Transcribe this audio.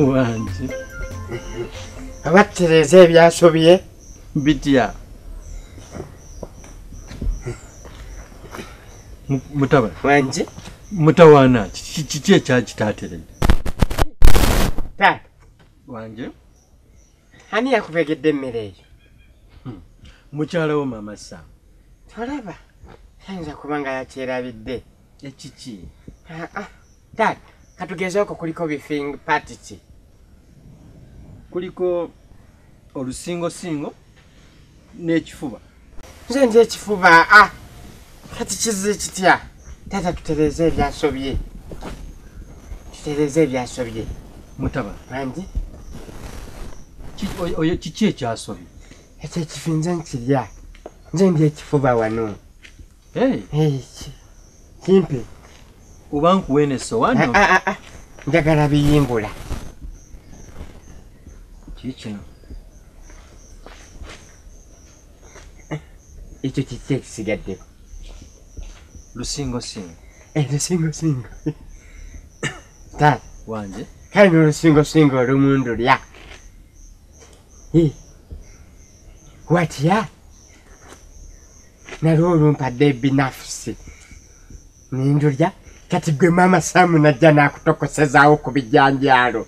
Wanje. Abatereza ebyasobye Bitya. Mutaba. wanje. Mutawana. Kiki ekyakitatereza. Taata, Wanje. ani yakubegedde emmere eyo? Mukyala wo Mama Sam. Tolaba, ayinza kuba nga yakyerabidde. Ekiki? Taata, katugezeeko kuliko bifing party ki? Kuliko olusingosingo n'ekifuba. Nze ndi ekifuba. Kati kizze kitya? Taata, tutereze ebyasobye. Tutereze ebyasobye. Mutaba. Wanje, Kiki ekyasobye? ekyo ekifinze nkirya. Nze ndi ekifuba wano. Kimpe. Oba nkuwe n'essowaani? Njagala biyimbula. Kiki? Ekyo kiki ekisigaddeko? Lusingosingo. Lusingosingo. Taata, Wanje. kale n'olusingosingo olumu ndulya. Watya? Nalwo olumpadde ebinafusi. Nindulya. Kati gwe Mama Sam najja n'akutokosezaawo ku bijanjaalo.